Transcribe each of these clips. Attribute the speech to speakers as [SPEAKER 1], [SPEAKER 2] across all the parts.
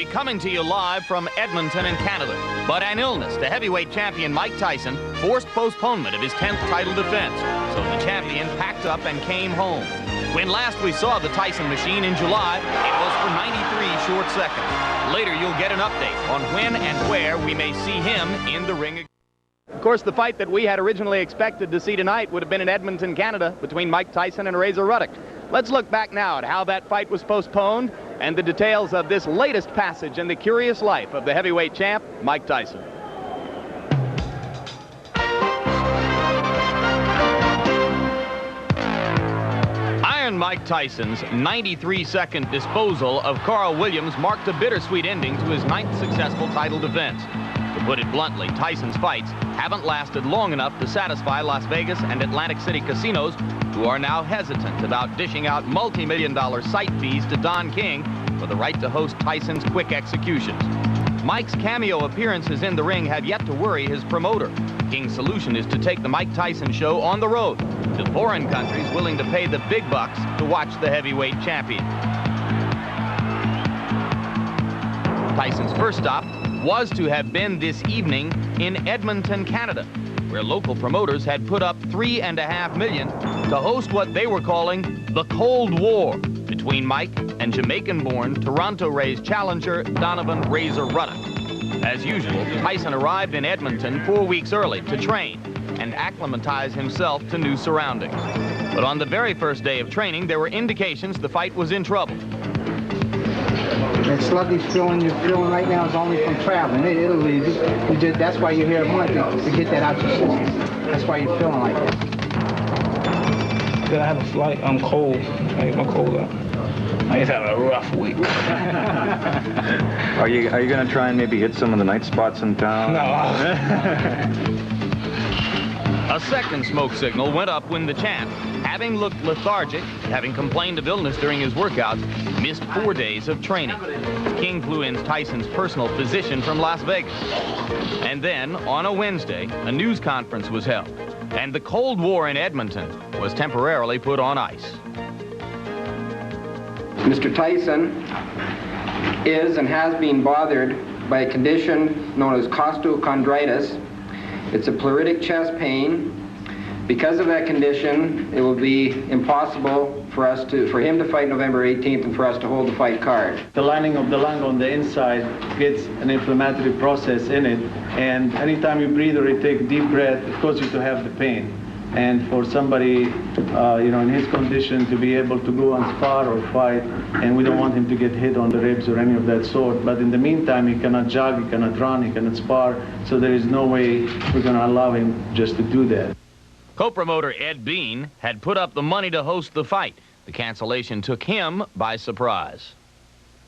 [SPEAKER 1] be coming to you live from Edmonton in Canada. But an illness to heavyweight champion Mike Tyson forced postponement of his 10th title defense. So the champion packed up and came home. When last we saw the Tyson machine in July, it was for 93 short seconds. Later you'll get an update on when and where we may see him in the ring again. Of course, the fight that we had originally expected to see tonight would have been in Edmonton, Canada, between Mike Tyson and Razor Ruddock. Let's look back now at how that fight was postponed and the details of this latest passage in the curious life of the heavyweight champ, Mike Tyson. Iron Mike Tyson's 93-second disposal of Carl Williams marked a bittersweet ending to his 9th successful title defense. To put it bluntly, Tyson's fights haven't lasted long enough to satisfy Las Vegas and Atlantic City casinos, who are now hesitant about dishing out multi-million-dollar site fees to Don King for the right to host Tyson's quick executions. Mike's cameo appearances in the ring have yet to worry his promoter. King's solution is to take the Mike Tyson show on the road to foreign countries willing to pay the big bucks to watch the heavyweight champion. Tyson's first stop was to have been this evening in Edmonton, Canada, where local promoters had put up $3.5 million to host what they were calling the Cold War between Mike and Jamaican-born, Toronto-raised challenger Donovan Razor Ruddock. As usual, Tyson arrived in Edmonton 4 weeks early to train and acclimatize himself to new surroundings. But on the very first day of training, there were indications the fight was in trouble.
[SPEAKER 2] That sluggish feeling you're feeling right now is only from traveling. It'll leave you. That's why you're here a month, to get that out your system. That's why you're feeling like that.
[SPEAKER 3] I have a flight. I'm cold. I get my cold out. I just had a rough week.
[SPEAKER 4] Are you going to try and maybe hit some of the night spots in town?
[SPEAKER 3] No.
[SPEAKER 1] A second smoke signal went up when the champ, having looked lethargic, having complained of illness during his workouts, missed 4 days of training. King flew in Tyson's personal physician from Las Vegas. And then, on a Wednesday, a news conference was held, and the Cold War in Edmonton was temporarily put on ice.
[SPEAKER 5] Mr. Tyson is and has been bothered by a condition known as costochondritis. It's a pleuritic chest pain. Because of that condition, it will be impossible for him to fight November 18th and for us to hold the fight card.
[SPEAKER 6] The lining of the lung on the inside gets an inflammatory process in it, and anytime you breathe or you take a deep breath, it causes you to have the pain. And for somebody, in his condition, to be able to go on spar or fight, and we don't want him to get hit on the ribs or any of that sort. But in the meantime, he cannot jog, he cannot run, he cannot spar, so there is no way we're going to allow him just to do that.
[SPEAKER 1] Co-promoter Ed Bean had put up the money to host the fight. The cancellation took him by surprise.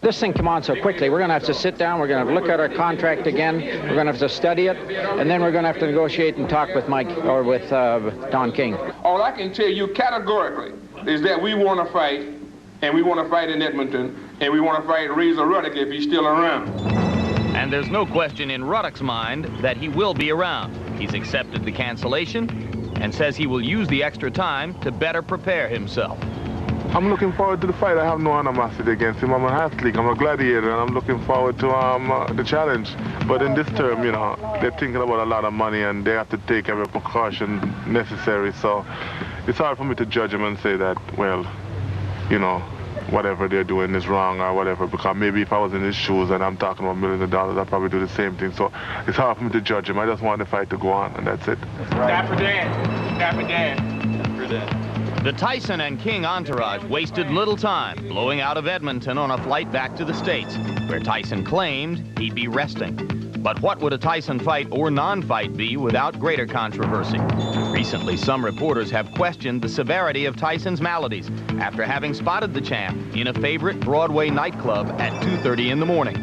[SPEAKER 2] This thing came on so quickly, we're going to have to sit down, we're going to have to look at our contract again, we're going to have to study it, and then we're going to have to negotiate and talk with Mike, or with Don King.
[SPEAKER 7] All I can tell you categorically is that we want to fight, and we want to fight in Edmonton, and we want to fight Razor Ruddock if he's still around.
[SPEAKER 1] And there's no question in Ruddock's mind that he will be around. He's accepted the cancellation and says he will use the extra time to better prepare himself.
[SPEAKER 8] I'm looking forward to the fight. I have no animosity against him. I'm an athlete, I'm a gladiator, and I'm looking forward to the challenge. But in this term, they're thinking about a lot of money, and they have to take every precaution necessary. So it's hard for me to judge them and say that, well, whatever they're doing is wrong or whatever, because maybe if I was in his shoes and I'm talking about millions of dollars, I'd probably do the same thing. So it's hard for me to judge him. I just want the fight to go on, and that's it.
[SPEAKER 7] Clap for Dan. Clap for Dan. Clap for Dan.
[SPEAKER 1] The Tyson and King entourage wasted little time blowing out of Edmonton on a flight back to the States, where Tyson claimed he'd be resting. But what would a Tyson fight or non-fight be without greater controversy? Recently, some reporters have questioned the severity of Tyson's maladies after having spotted the champ in a favorite Broadway nightclub at 2:30 in the morning.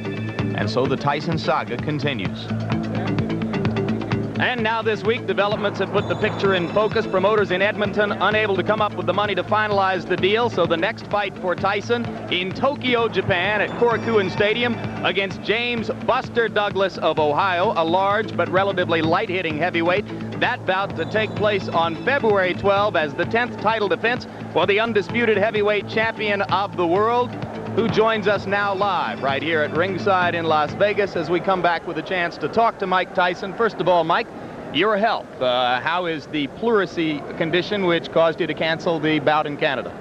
[SPEAKER 1] And so the Tyson saga continues. And now this week, developments have put the picture in focus. Promoters in Edmonton unable to come up with the money to finalize the deal. So the next fight for Tyson in Tokyo, Japan at Korakuen Stadium against James Buster Douglas of Ohio, a large but relatively light-hitting heavyweight. That bout to take place on February 12 as the 10th title defense for the undisputed heavyweight champion of the world. who joins us now live right here at ringside in Las Vegas as we come back with a chance to talk to Mike Tyson. First of all, Mike, your health. How is the pleurisy condition which caused you to cancel the bout in Canada?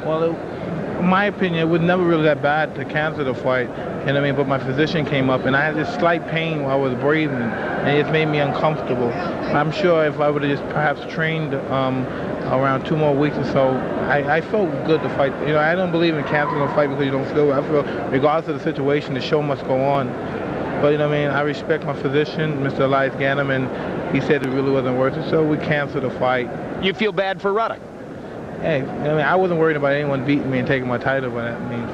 [SPEAKER 3] Well, in my opinion, it was never really that bad to cancel the fight. You know what I mean? But my physician came up, and I had this slight pain while I was breathing, and it just made me uncomfortable. I'm sure if I would have just perhaps trained around 2 more weeks or so, I felt good to fight. You know, I don't believe in canceling a fight because you don't feel good. I feel, regardless of the situation, the show must go on. But, you know what I mean, I respect my physician, Mr. Elias Ganem, and he said it really wasn't worth it, so we canceled the fight.
[SPEAKER 1] You feel bad for Ruddock?
[SPEAKER 3] Hey, you know what I mean, I wasn't worried about anyone beating me and taking my title, but that means.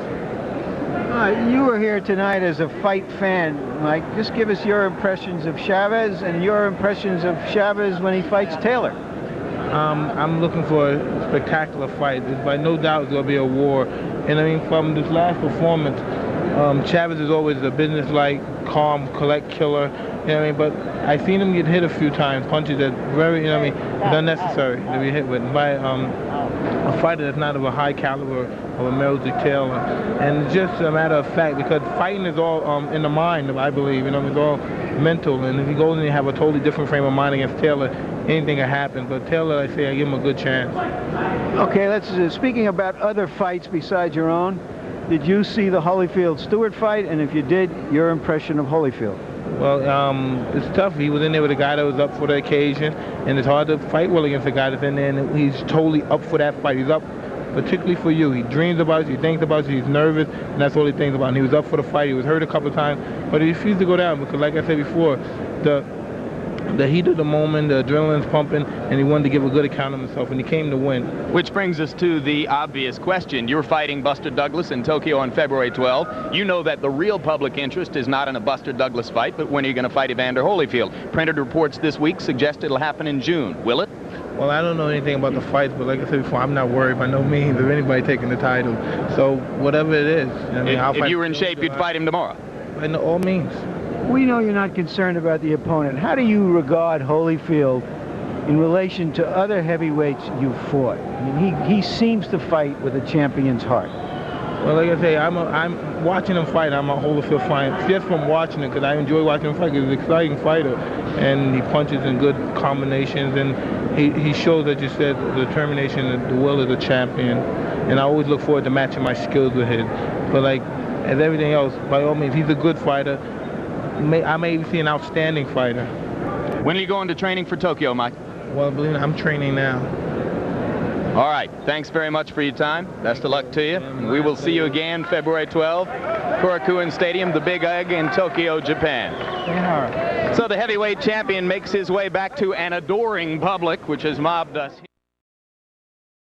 [SPEAKER 9] You were here tonight as a fight fan, Mike. Just give us your impressions of Chavez and your impressions of Chavez when he fights Taylor.
[SPEAKER 3] I'm looking for a spectacular fight. There's by no doubt going to be a war. And I mean, from this last performance, Chavez is always a business-like, calm, collect killer. You know what I mean? But I've seen him get hit a few times, punches that very, you know what I mean, it's unnecessary to be hit with by a fighter that's not of a high caliber of a Meldrick Taylor. And just a matter of fact, because fighting is all in the mind, I believe, you know, it's all mental. And if he goes and you have a totally different frame of mind against Taylor, anything can happen. But Taylor, I say, I give him a good chance.
[SPEAKER 9] Okay, let's speaking about other fights besides your own, did you see the Holyfield-Stewart fight? And if you did, your impression of Holyfield?
[SPEAKER 3] Well, it's tough. He was in there with a guy that was up for the occasion, and it's hard to fight well against a guy that's in there, and he's totally up for that fight. He's up particularly for you. He dreams about you, he thinks about you, he's nervous, and that's all he thinks about. And he was up for the fight. He was hurt a couple of times, but he refused to go down because, like I said before, the heat of the moment, the adrenaline's pumping, and he wanted to give a good account of himself, and he came to win.
[SPEAKER 1] Which brings us to the obvious question. You're fighting Buster Douglas in Tokyo on February 12th. You know that the real public interest is not in a Buster Douglas fight, but when are you going to fight Evander Holyfield? Printed reports this week suggest it'll happen in June. Will it?
[SPEAKER 3] Well, I don't know anything about the fights, but like I said before, I'm not worried by no means of anybody taking the title. So whatever it is, you know, I mean,
[SPEAKER 1] if you were in shape, you'd fight him tomorrow.
[SPEAKER 3] By all means.
[SPEAKER 9] We know you're not concerned about the opponent. How do you regard Holyfield in relation to other heavyweights you've fought? I mean, he seems to fight with a champion's heart.
[SPEAKER 3] Well, like I say, I'm watching him fight. I'm a Holyfield fan just from watching it because I enjoy watching him fight. He's an exciting fighter, and he punches in good combinations, and he shows, as you said, the determination and the will of the champion. And I always look forward to matching my skills with his. But like, as everything else, by all means, he's a good fighter. I may even see an outstanding fighter.
[SPEAKER 1] When are you going to training for Tokyo, Mike?
[SPEAKER 3] Well, believe me, I'm training now.
[SPEAKER 1] All right. Thanks very much for your time. Best of luck to you. We will see you again February 12th, Korakuen Stadium, the Big Egg in Tokyo, Japan. So the heavyweight champion makes his way back to an adoring public, which has mobbed us.